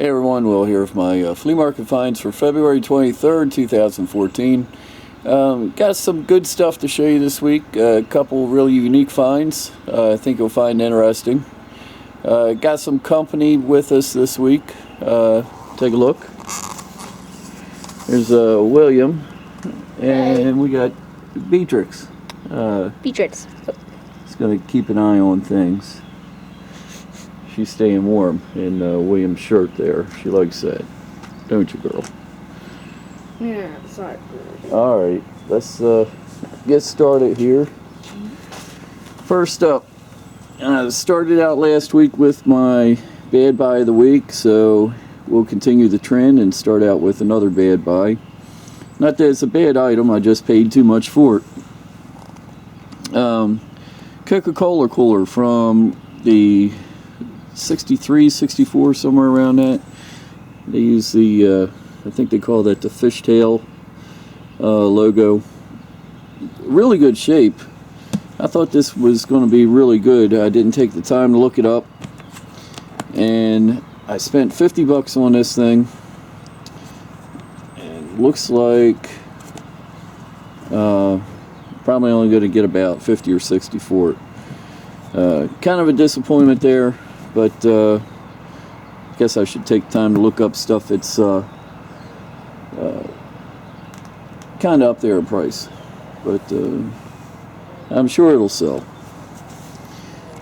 Hey everyone, Will here with my flea market finds for February 23rd, 2014. Got some good stuff to show you this week. A couple really unique finds I think you'll find interesting. Got some company with us this week. Take a look. There's William, and we got Beatrix. Beatrix. It's going to keep an eye on things. She's staying warm in William's shirt there. She likes that. Don't you, girl? Yeah, sorry. Alright, let's get started here. First up, I started out last week with my bad buy of the week, so we'll continue the trend and start out with another bad buy. Not that it's a bad item, I just paid too much for it. Coca-Cola cooler from the 63, 64, somewhere around that. They use the, I think they call that the fishtail logo. Really good shape. I thought this was going to be really good. I didn't take the time to look it up. And I spent 50 bucks on this thing. And looks like probably only going to get about 50 or 60 for it. Kind of a disappointment there. But I guess I should take time to look up stuff that's kind of up there in price. But I'm sure it'll sell.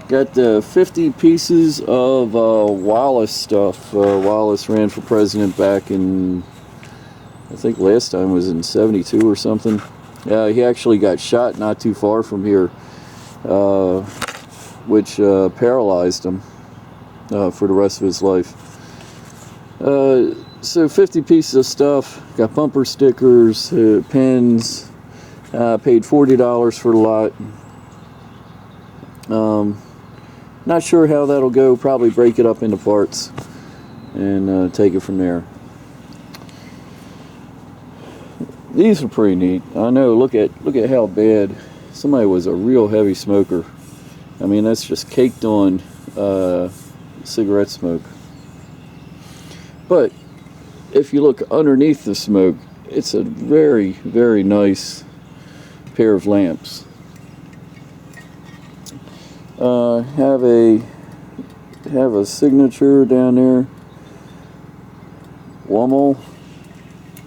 Got 50 pieces of Wallace stuff. Wallace ran for president back in, I think last time was in 72 or something. He actually got shot not too far from here, which paralyzed him for the rest of his life. So 50 pieces of stuff. Got bumper stickers, pens. Paid $40 for the lot. Not sure how that'll go. Probably break it up into parts and take it from there. These are pretty neat. I know. Look at how bad. Somebody was a real heavy smoker. I mean, that's just caked on cigarette smoke. But if you look underneath the smoke, it's a very, very nice pair of lamps. Have a signature down there. Wummel,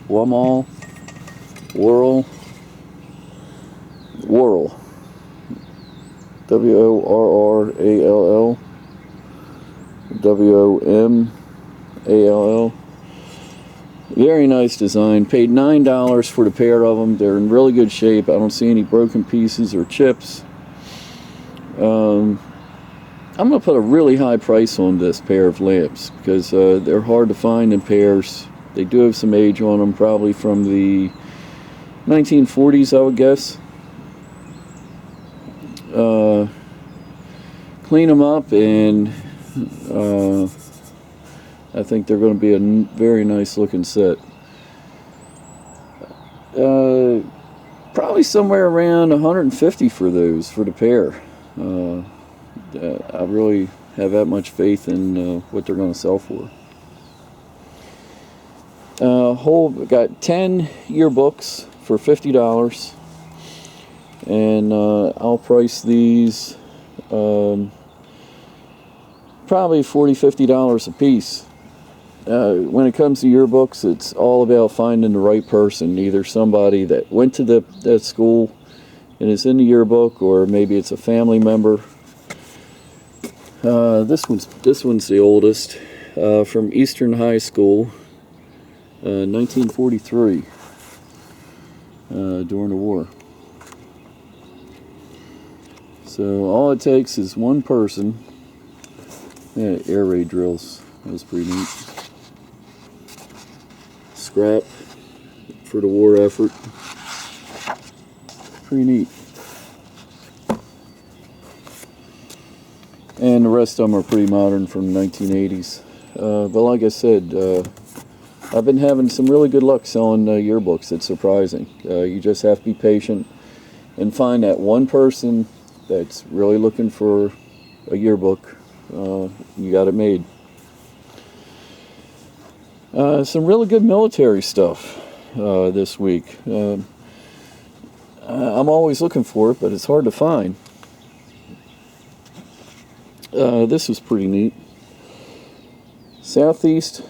Worrell. WORRALL. WOMALL. Very nice design. Paid $9 for the pair of them. They're in really good shape. I don't see any broken pieces or chips. I'm going to put a really high price on this pair of lamps because they're hard to find in pairs. They do have some age on them, probably from the 1940s, I would guess. Clean them up, and I think they're going to be a very nice looking set. Probably somewhere around 150 for those, for the pair. I really have that much faith in what they're going to sell for. Got 10 yearbooks for $50, and I'll price these probably $40–50 a piece. When it comes to yearbooks, it's all about finding the right person, either somebody that went to that school and is in the yearbook, or maybe it's a family member. This one's the oldest, from Eastern High School, 1943, during the war. So all it takes is one person. Yeah, air raid drills. That was pretty neat. Scrap for the war effort. Pretty neat. And the rest of them are pretty modern, from the 1980s. But like I said, I've been having some really good luck selling yearbooks. It's surprising. You just have to be patient and find that one person that's really looking for a yearbook. You got it made. Some really good military stuff this week. I'm always looking for it, but it's hard to find. This was pretty neat. Southeast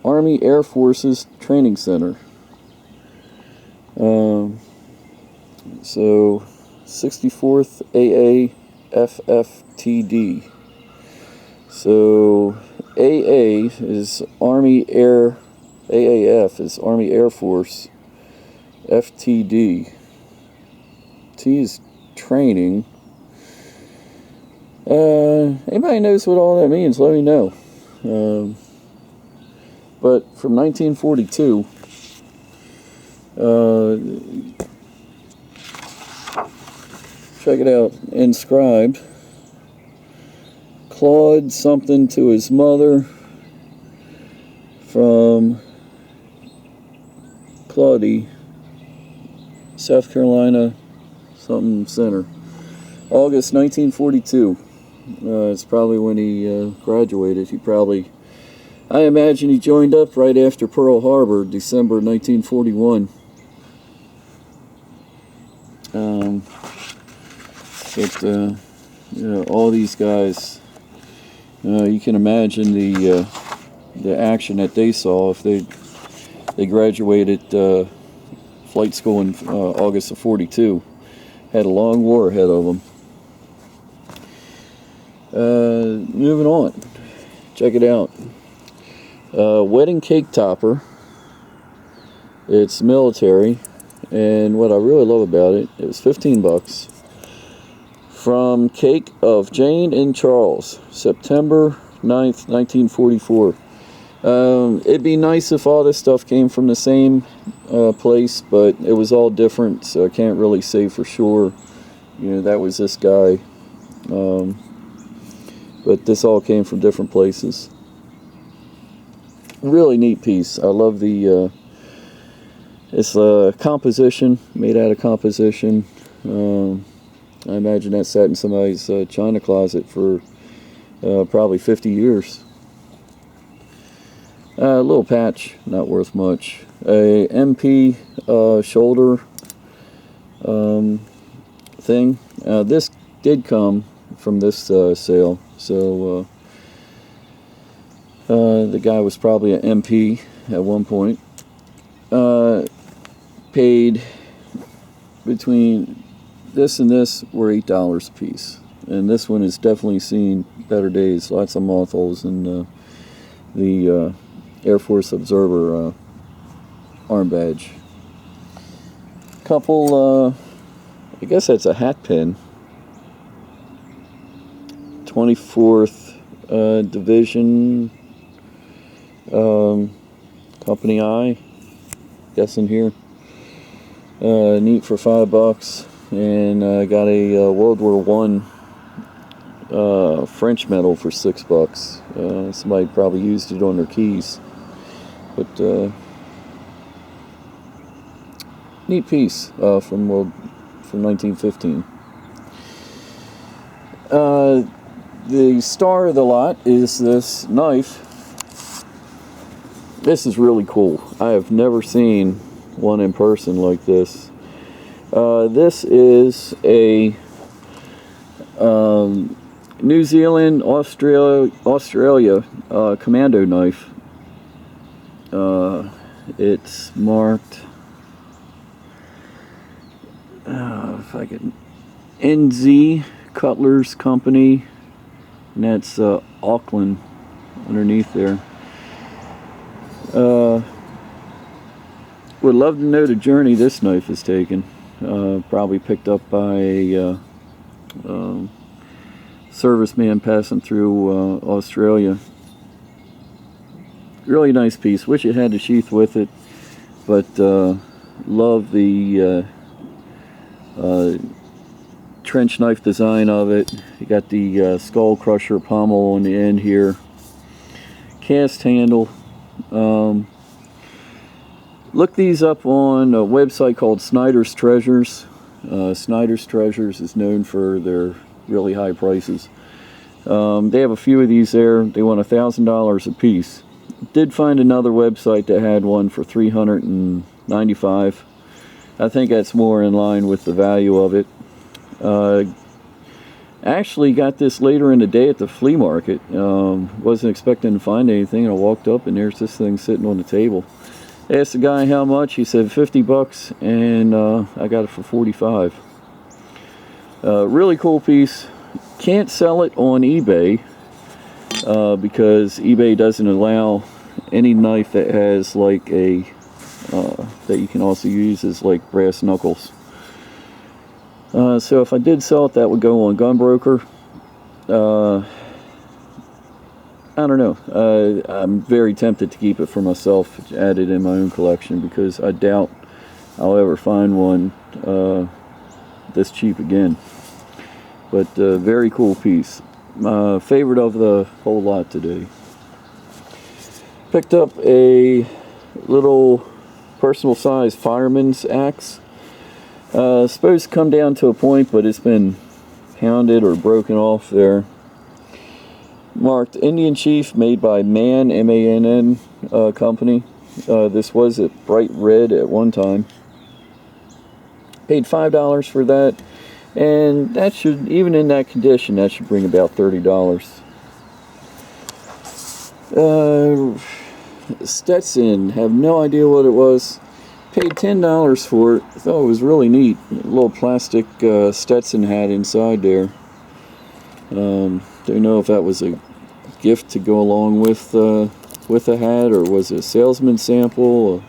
Army Air Forces Training Center. So 64th AAFFTD. So AA is Army Air, AAF is Army Air Force, FTD. T is training. Anybody knows what all that means, let me know. But from 1942, check it out, inscribed, Claude something to his mother from Claudie, South Carolina, something center. August 1942. It's probably when he graduated. I imagine he joined up right after Pearl Harbor, December 1941. All these guys, you can imagine the action that they saw if they graduated flight school in August of 42. Had a long war ahead of them. Moving on, check it out. Wedding cake topper. It's military, and what I really love about it, it was $15. From Cake of Jane and Charles, September 9th, 1944. It'd be nice if all this stuff came from the same place, but it was all different, so I can't really say for sure. That was this guy. But this all came from different places. Really neat piece. I love the it's a composition, made out of composition. I imagine that sat in somebody's china closet for probably 50 years. A little patch, not worth much. A MP shoulder thing. This did come from this sale, so the guy was probably an MP at one point. Paid between this and this were $8 a piece, and this one has definitely seen better days. Lots of moth holes in the Air Force Observer arm badge. Couple, I guess that's a hat pin. 24th Division, Company I, guessing here. Neat for $5, and I got a World War I French medal for $6. Somebody probably used it on their keys, but neat piece from 1915. The star of the lot is this knife. This is really cool. I have never seen one in person like this. This is a New Zealand, Australia Commando knife. It's marked, if I can, NZ Cutlers Company, and that's Auckland underneath there. Would love to know the journey this knife has taken. Probably picked up by a serviceman passing through Australia. Really nice piece. Wish it had the sheath with it, but love the trench knife design of it. You got the skull crusher pommel on the end here. Cast handle. Look these up on a website called Snyder's Treasures. Snyder's Treasures is known for their really high prices. They have a few of these there. They want $1,000 a piece. did find another website that had one for $395. I think that's more in line with the value of it. Actually got this later in the day at the flea market. Wasn't expecting to find anything, and I walked up and there's this thing sitting on the table. Asked the guy how much. He said $50, and I got it for $45. Really cool piece. Can't sell it on eBay because eBay doesn't allow any knife that has like a that you can also use as like brass knuckles. So if I did sell it, that would go on Gunbroker. I don't know. I'm very tempted to keep it for myself, add it in my own collection, because I doubt I'll ever find one this cheap again. But very cool piece. Favorite of the whole lot today. Picked up a little personal size fireman's axe. Supposed to come down to a point, but it's been pounded or broken off there. Marked Indian Chief, made by Man, M-A-N-N company. This was at bright red at one time. Paid $5 for that, and that should, even in that condition, that should bring about $30. Stetson, have no idea what it was. Paid $10 for it. I thought it was really neat. A little plastic Stetson hat inside there. Don't know if that was a gift to go along with the hat, or was it a salesman sample.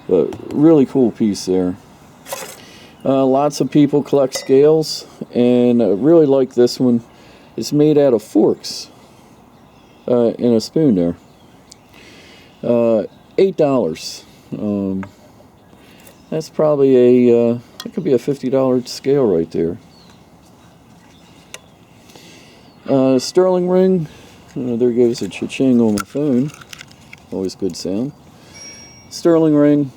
But really cool piece there. Lots of people collect scales, and I really like this one. It's made out of forks and a spoon there. $8. That's probably a that could be a $50 scale right there. Sterling ring. There goes a cha-ching on my phone. Always good sound. Sterling ring,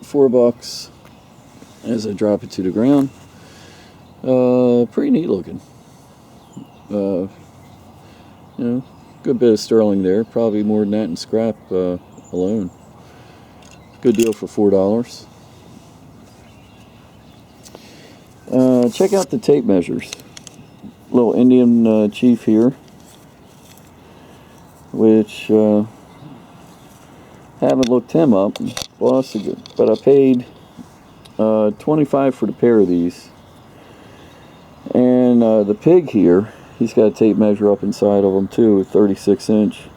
$4. As I drop it to the ground. Pretty neat looking. You know, good bit of sterling there. Probably more than that in scrap alone. Good deal for $4. Check out the tape measures. Little Indian Chief here, which haven't looked him up, but I paid $25 for the pair of these. And the pig here, he's got a tape measure up inside of him too, 36-inch.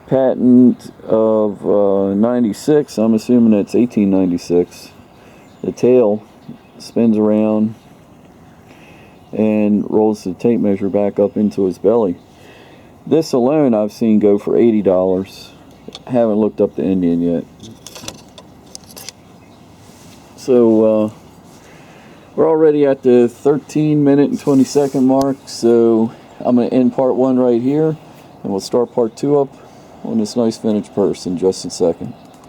Patent of 96, I'm assuming that's 1896. The tail spins around and rolls the tape measure back up into his belly. This alone I've seen go for $80. Haven't looked up the Indian yet. So we're already at the 13-minute and 20-second mark, so I'm going to end part 1 right here, and we'll start part 2 up on this nice vintage purse in just a second.